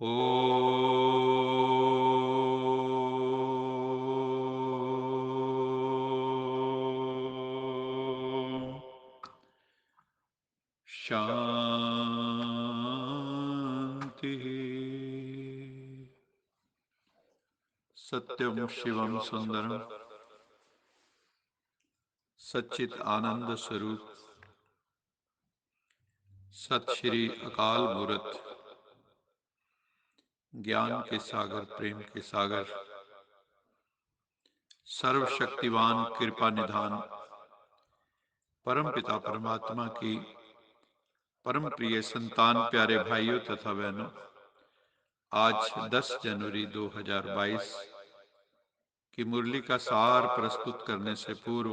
ओ शांति। सत्यम शिवम सुंदरम सच्चित आनंद स्वरूप सत श्री अकाल मूरत ज्ञान के सागर प्रेम के सागर सर्वशक्तिवान कृपा निधान परम पिता परमात्मा की परम प्रिय संतान प्यारे भाइयों तथा बहनों, आज 10 जनवरी 2022 की मुरली का सार प्रस्तुत करने से पूर्व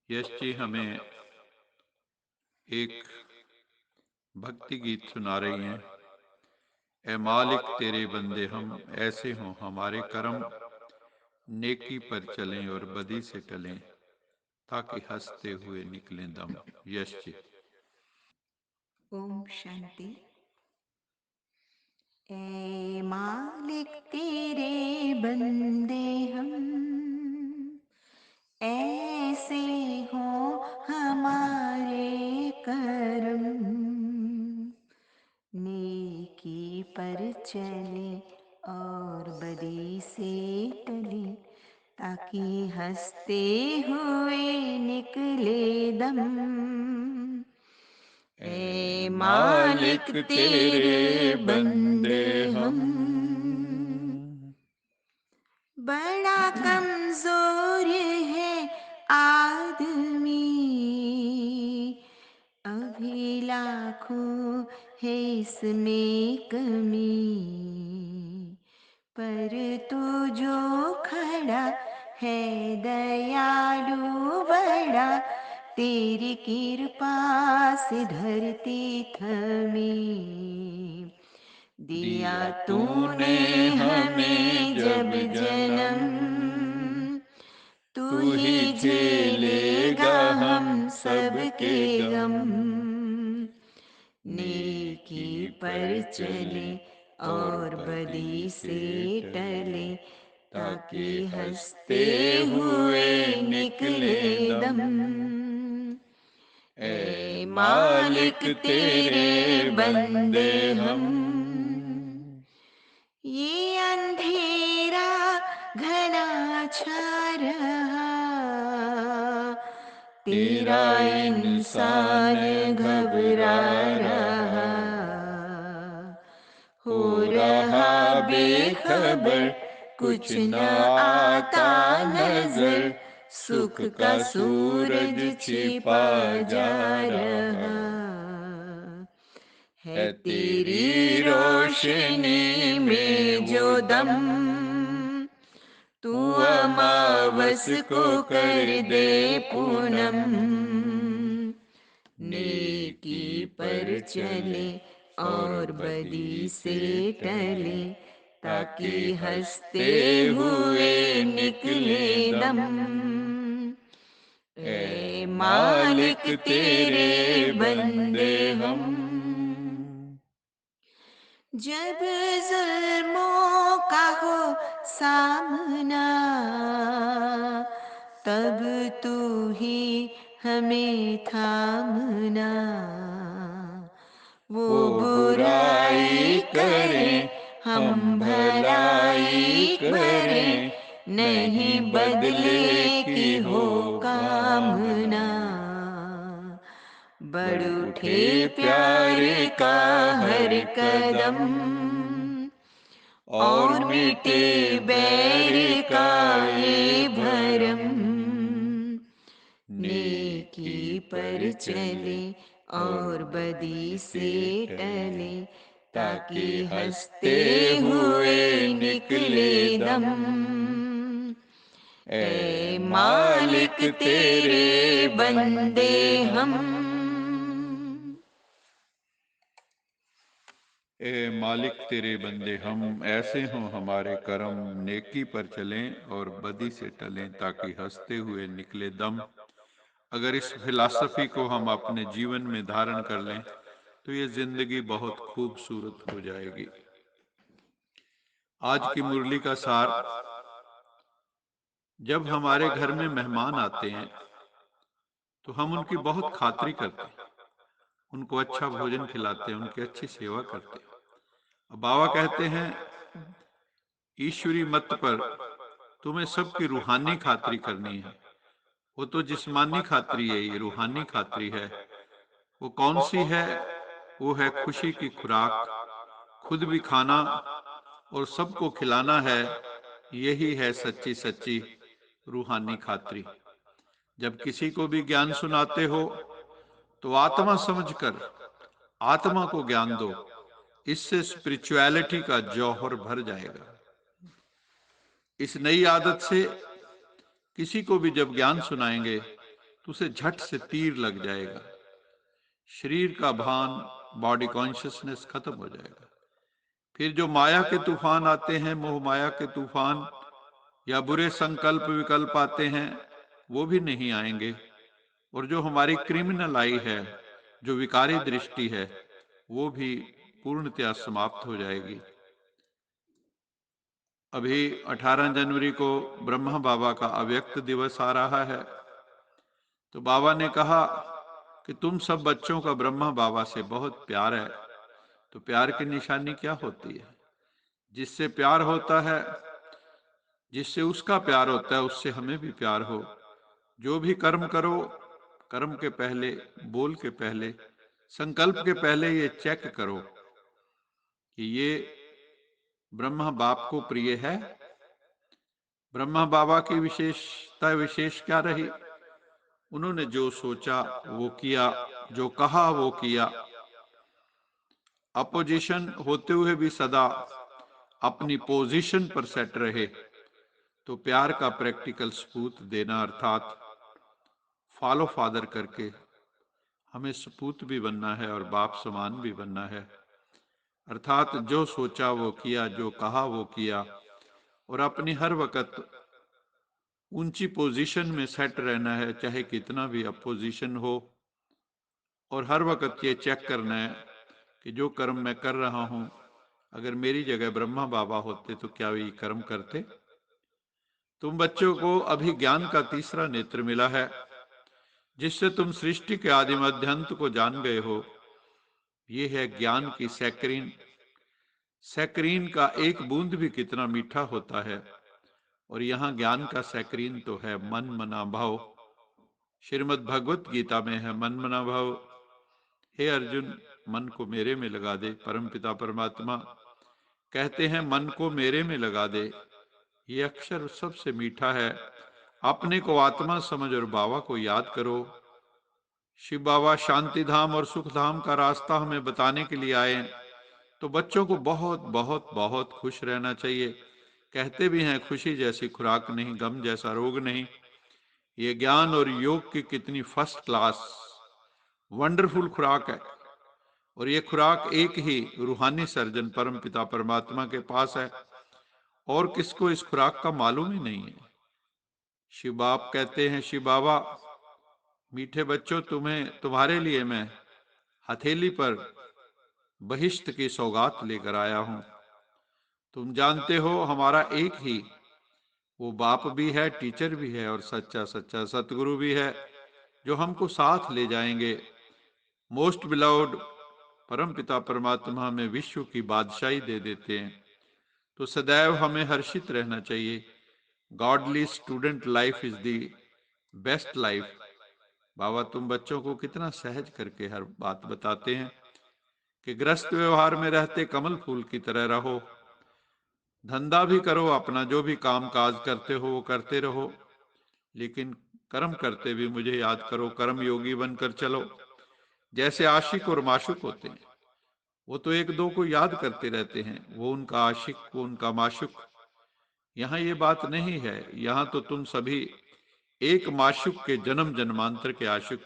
यश जी हमें एक भक्ति गीत सुना रही हैं। ए मालिक तेरे बंदे हम ऐसे हों हमारे कर्म, नेकी पर चलें और बदी से टलें, ताकि हंसते हुए निकलें दम। यश जी। ओम शांति। ए मालिक तेरे बंदे हम ऐसे हो हमारे कर्म, नेकी पर चले और बदी से टले, ताकि हंसते हुए निकले दम। ए मालिक तेरे बंदे हम बड़ा कमजोर है आदमी, अभी लाखों है इसमें कमी, पर तू जो खड़ा है दयालु बड़ा, तेरी कृपा से धरती थमी। दिया तूने हमें जब जन्म, तू ही झेलेगा हम सबके गम। नेकी पर चले और बदी से टले, ताकि हंसते हुए निकले दम। ए मालिक तेरे बंदे हम, ये अंधेरा घना छा रहा, तेरा इंसान घबरा रहा, हो रहा बेखबर कुछ न आता नजर, सुख का सूरज छिपा जा रहा है, तेरी रोशनी में जो दम, तू अमावस को कर दे पूनम। नेकी पर चले और बदी से टले, ताकि हंसते हुए निकले दम। ए मालिक तेरे बंदे हम, जब जुल्मों का हो सामना, तब तू ही हमें थामना। वो बुराई करें हम भलाई करें, नहीं बदले की हो कामना। बढ़ उठे प्यारे का हर कदम, और मिटे बैर का ये भरम। नेकी पर चले और बदी से टले, ताकि हंसते हुए निकले दम। ए मालिक तेरे बंदे हम, ए मालिक तेरे बंदे हम ऐसे हों हमारे कर्म, नेकी पर चलें और बदी से टलें, ताकि हंसते हुए निकले दम। अगर इस फिलॉसफी को हम अपने जीवन में धारण कर लें तो ये जिंदगी बहुत खूबसूरत हो जाएगी। आज की मुरली का सार, जब हमारे घर में मेहमान आते हैं तो हम उनकी बहुत खातिरी करते हैं, उनको अच्छा भोजन खिलाते हैं, उनकी अच्छी सेवा करते हैं। अब बाबा कहते हैं ईश्वरी मत पर तुम्हें सबकी रूहानी खातिरी करनी है। वो तो जिस्मानी खातिरी है, ये रूहानी खातिरी है। वो कौन सी है? वो है खुशी की खुराक, खुद भी खाना और सबको खिलाना है। यही है सच्ची सच्ची रूहानी खातिरी। जब किसी को भी ज्ञान सुनाते हो तो आत्मा समझकर आत्मा को ज्ञान दो, इससे स्पिरिचुअलिटी का जौहर भर जाएगा। इस नई आदत से किसी को भी जब ज्ञान सुनाएंगे तो उसे झट से तीर लग जाएगा, शरीर का भान, बॉडी कॉन्शियसनेस खत्म हो जाएगा। फिर जो माया के तूफान आते हैं, मोह माया के तूफान या बुरे संकल्प विकल्प आते हैं, वो भी नहीं आएंगे। और जो हमारी क्रिमिनल आई है, जो विकारी दृष्टि है, वो भी पूर्णतया समाप्त हो जाएगी। अभी 18 जनवरी को ब्रह्मा बाबा का अव्यक्त दिवस आ रहा है। तो बाबा ने कहा कि तुम सब बच्चों का ब्रह्मा बाबा से बहुत प्यार है। तो प्यार की निशानी क्या होती है? जिससे प्यार होता है, जिससे उसका प्यार होता है, उससे हमें भी प्यार हो। जो भी कर्म करो, कर्म के पहले, बोल के पहले, संकल्प के पहले ये चेक करो कि ये ब्रह्मा बाप को प्रिय है। ब्रह्मा बाबा की विशेष क्या रही? उन्होंने जो सोचा वो किया, जो कहा वो किया। अपोजिशन होते हुए भी सदा अपनी पोजीशन पर सेट रहे। तो प्यार का प्रैक्टिकल सबूत देना, अर्थात फॉलो फादर करके हमें सपूत भी बनना है और बाप समान भी बनना है। अर्थात जो सोचा वो किया, जो कहा वो किया, और अपनी हर वक्त ऊंची पोजीशन में सेट रहना है, चाहे कितना भी अपोजिशन हो। और हर वक्त ये चेक करना है कि जो कर्म मैं कर रहा हूं, अगर मेरी जगह ब्रह्मा बाबा होते तो क्या वे कर्म करते? तुम बच्चों को अभी ज्ञान का तीसरा नेत्र मिला है, जिससे तुम सृष्टि के आदि मध्य अंत को जान गए हो। ये है ज्ञान की सैक्रीन। सैक्रीन का एक बूंद भी कितना मीठा होता है। और यहाँ ज्ञान का सैक्रीन तो है मन मना भाव। श्रीमद् भगवत गीता में है मन मना भाव। हे अर्जुन, मन को मेरे में लगा दे। परमपिता परमात्मा कहते हैं मन को मेरे में लगा दे। ये अक्षर सबसे मीठा है। अपने को आत्मा समझ और बाबा को याद करो। शिव बाबा शांति धाम और सुख धाम का रास्ता हमें बताने के लिए आए। तो बच्चों को बहुत बहुत बहुत खुश रहना चाहिए। कहते भी हैं खुशी जैसी खुराक नहीं, गम जैसा रोग नहीं। ये ज्ञान और योग की कितनी फर्स्ट क्लास वंडरफुल खुराक है। और ये खुराक एक ही रूहानी सर्जन परम पिता परमात्मा के पास है, और किसको इस खुराक का मालूम ही नहीं है। शिव बाप कहते हैं, शिव बाबा मीठे बच्चों, तुम्हारे लिए मैं हथेली पर बहिश्त की सौगात लेकर आया हूं। तुम जानते हो हमारा एक ही वो बाप भी है, टीचर भी है, और सच्चा सच्चा सतगुरु भी है, जो हमको साथ ले जाएंगे। मोस्ट बिलाउड परम पिता परमात्मा हमें विश्व की बादशाही दे देते हैं। तो सदैव हमें हर्षित रहना चाहिए। Godly student life is the best life. बाबा तुम बच्चों को कितना सहज करके हर बात बताते हैं कि गृहस्थ व्यवहार में रहते कमल फूल की तरह रहो। धंधा भी करो, अपना जो भी काम काज करते हो वो करते रहो, लेकिन कर्म करते भी मुझे याद करो। कर्म योगी बनकर चलो। जैसे आशिक और माशुक होते हैं, वो तो एक दो को याद करते रहते हैं, वो उनका आशिक, वो उनका माशुक। यहाँ ये बात नहीं है। यहाँ तो तुम सभी एक माशुक के जन्म जन्मांतर के आशिक।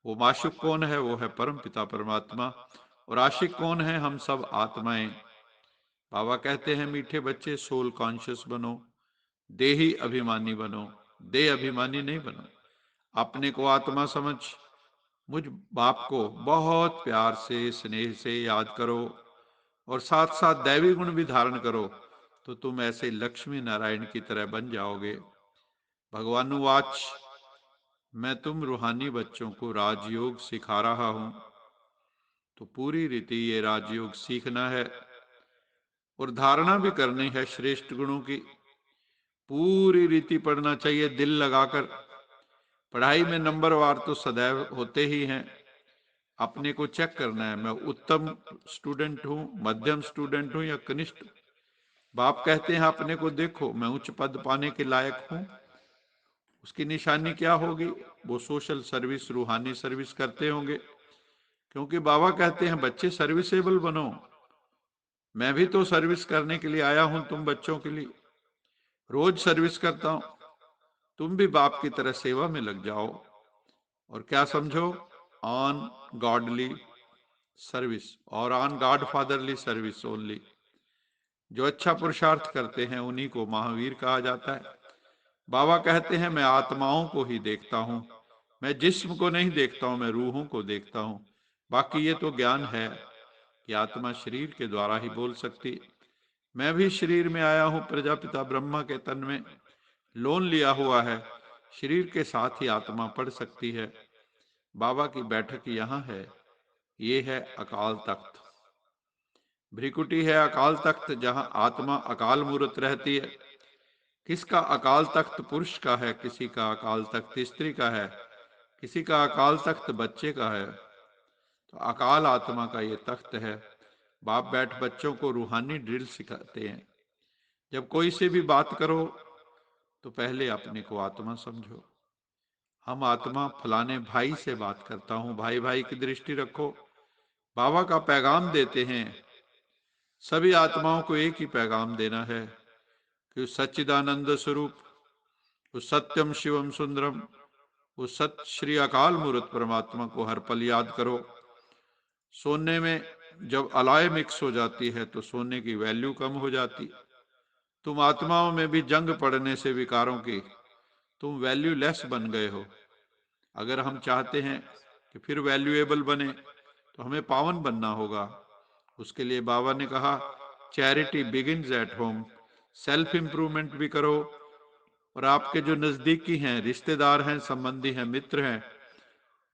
वो माशुक कौन है? वो है परम पिता परमात्मा। और आशिक कौन है? हम सब आत्माएं। बाबा कहते हैं मीठे बच्चे, सोल कॉन्शियस बनो, देही अभिमानी बनो। देह अभिमानी नहीं बनो। अपने को आत्मा समझ, मुझ बाप को बहुत प्यार से, स्नेह से याद करो और साथ साथ दैवी गुण भी धारण करो, तो तुम ऐसे लक्ष्मी नारायण की तरह बन जाओगे। भगवानुवाच, मैं तुम रूहानी बच्चों को राजयोग सिखा रहा हूं, तो पूरी रीति ये राजयोग सीखना है और धारणा भी करनी है श्रेष्ठ गुणों की। पूरी रीति पढ़ना चाहिए दिल लगाकर। पढ़ाई में नंबरवार तो सदैव होते ही हैं। अपने को चेक करना है, मैं उत्तम स्टूडेंट हूं, मध्यम स्टूडेंट हूं या कनिष्ठ। बाप कहते हैं अपने को देखो, मैं उच्च पद पाने के लायक हूं। उसकी निशानी क्या होगी? वो सोशल सर्विस, रूहानी सर्विस करते होंगे, क्योंकि बाबा कहते हैं बच्चे सर्विसेबल बनो। मैं भी तो सर्विस करने के लिए आया हूं तुम बच्चों के लिए, रोज सर्विस करता हूं। तुम भी बाप की तरह सेवा में लग जाओ और क्या समझो, ऑन गॉडली सर्विस और on God fatherly service only. जो अच्छा पुरुषार्थ करते हैं उन्हीं को महावीर कहा जाता है। बाबा कहते हैं मैं आत्माओं को ही देखता हूं, मैं जिस्म को नहीं देखता हूं, मैं रूहों को देखता हूं। बाकी ये तो ज्ञान है कि आत्मा शरीर के द्वारा ही बोल सकती। मैं भी शरीर में आया हूं, प्रजापिता ब्रह्मा के तन में लोन लिया हुआ है। शरीर के साथ ही आत्मा पढ़ सकती है। बाबा की बैठक यहाँ है, ये है अकाल तख्त। भ्रिकुटी है अकाल तख्त, जहां आत्मा अकाल मूर्त रहती है। किसका अकाल तख्त पुरुष का है, किसी का अकाल तख्त स्त्री का है, किसी का अकाल तख्त बच्चे का है। तो अकाल आत्मा का ये तख्त है। बाप बैठ बच्चों को रूहानी ड्रिल सिखाते हैं। जब कोई से भी बात करो तो पहले अपने को आत्मा समझो। हम आत्मा फलाने भाई से बात करता हूं, भाई भाई की दृष्टि रखो। बाबा का पैगाम देते हैं, सभी आत्माओं को एक ही पैगाम देना है कि सच्चिदानंद स्वरूप, उस सत्यम शिवम सुंदरम, उस सत श्री अकाल मूर्त परमात्मा को हर पल याद करो। सोने में जब अलाय मिक्स हो जाती है तो सोने की वैल्यू कम हो जाती। तुम आत्माओं में भी जंग पड़ने से विकारों की तुम वैल्यू लेस बन गए हो। अगर हम चाहते हैं कि फिर वैल्यूएबल बने तो हमें पावन बनना होगा। उसके लिए बाबा ने कहा charity begins at home. Self improvement भी करो और आपके जो नजदीकी हैं, रिश्तेदार हैं, संबंधी हैं, मित्र हैं,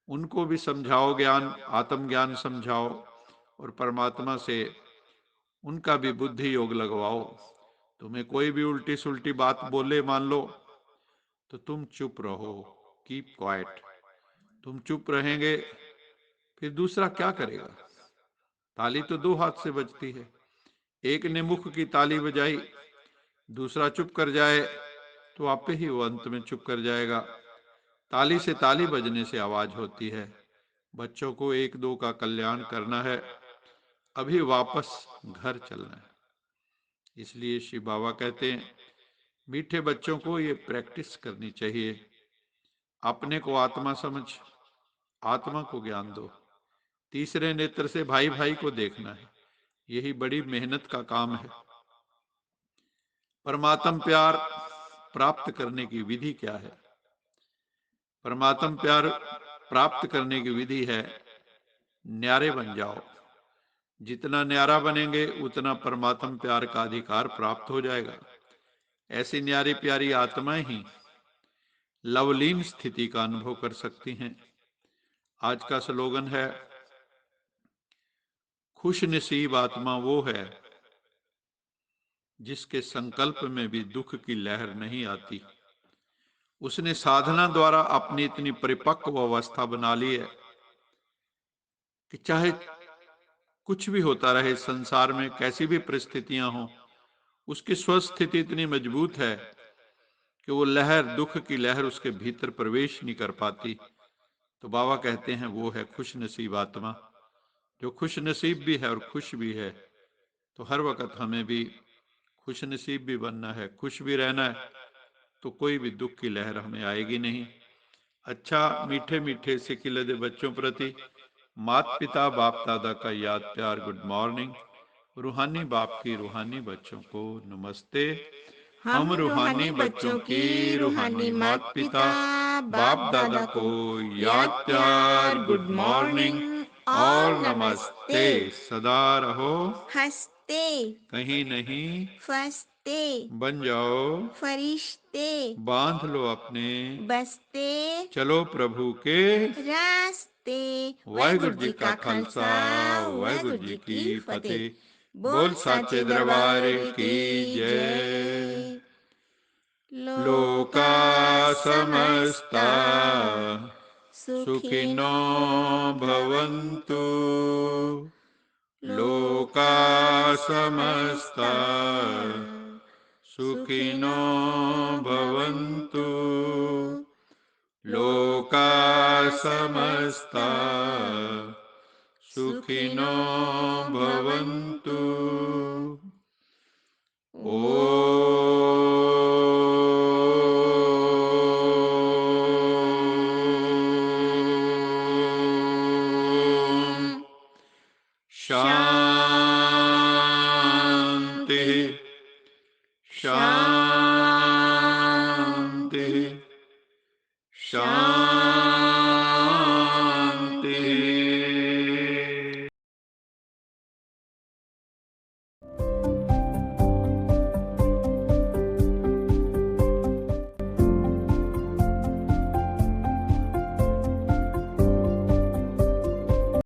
उनको भी समझाओ, ज्ञान आत्मज्ञान समझाओ और परमात्मा से उनका भी बुद्धि योग लगवाओ। तुम्हें कोई भी उल्टी सुल्टी बात बोले मान लो तो तुम चुप रहो, कीप क्वाइट। तुम चुप रहेंगे फिर दूसरा क्या करेगा? ताली तो दो हाथ से बजती है। एक ने मुख की ताली बजाई, दूसरा चुप कर जाए तो आपे ही वो अंत में चुप कर जाएगा। ताली से ताली बजने से आवाज होती है। बच्चों को एक दो का कल्याण करना है, अभी वापस घर चलना है। इसलिए श्री बाबा कहते हैं मीठे बच्चों को ये प्रैक्टिस करनी चाहिए। अपने को आत्मा समझ, आत्मा को ज्ञान दो। तीसरे नेत्र से भाई भाई को देखना है, यही बड़ी मेहनत का काम है। परमात्म प्यार प्राप्त करने की विधि क्या है? परमात्म प्यार प्राप्त करने की विधि है न्यारे बन जाओ। जितना न्यारा बनेंगे उतना परमात्म प्यार का अधिकार प्राप्त हो जाएगा। ऐसी न्यारी प्यारी आत्माएं ही लवलीन स्थिति का अनुभव कर सकती हैं। आज का स्लोगन है खुश नसीब आत्मा वो है जिसके संकल्प में भी दुख की लहर नहीं आती। उसने साधना द्वारा अपनी इतनी परिपक्व अवस्था बना ली है कि चाहे कुछ भी होता रहे संसार में, कैसी भी परिस्थितियां हो, उसकी स्वस्थिति इतनी मजबूत है कि वो लहर, दुख की लहर उसके भीतर प्रवेश नहीं कर पाती। तो बाबा कहते हैं वो है खुश नसीब आत्मा। जो खुश नसीब भी है और खुश भी है, तो हर वक्त हमें भी खुश नसीब भी बनना है, खुश भी रहना है, तो कोई भी दुख की लहर हमें आएगी नहीं। अच्छा, मीठे मीठे सिकिलदे बच्चों प्रति माता पिता बाप दादा का याद प्यार, गुड मॉर्निंग। रूहानी बाप की रूहानी बच्चों को नमस्ते। हम हम रूहानी रूहानी बच्चों बच्चों की की रूहानी रूहानी माता माता पिता पिता बाप दादा को याद प्यार गुड मॉर्निंग और नमस्ते। सदा रहो हंसते कहीं नहीं फंसते बन जाओ फरिश्ते बांध लो अपने बसते चलो प्रभु के रास्ते। वाहिगुरु जी का खालसा वाहिगुरु जी की फतेह। बोल साचे दरबार की जय। लोका समस्ता सुखिनो भवन्तु। लोका समस्ता सुखिनो भवन्तु। लोका समस्ता सुखिनो भवन्तु। ओम शांति शांति शांति।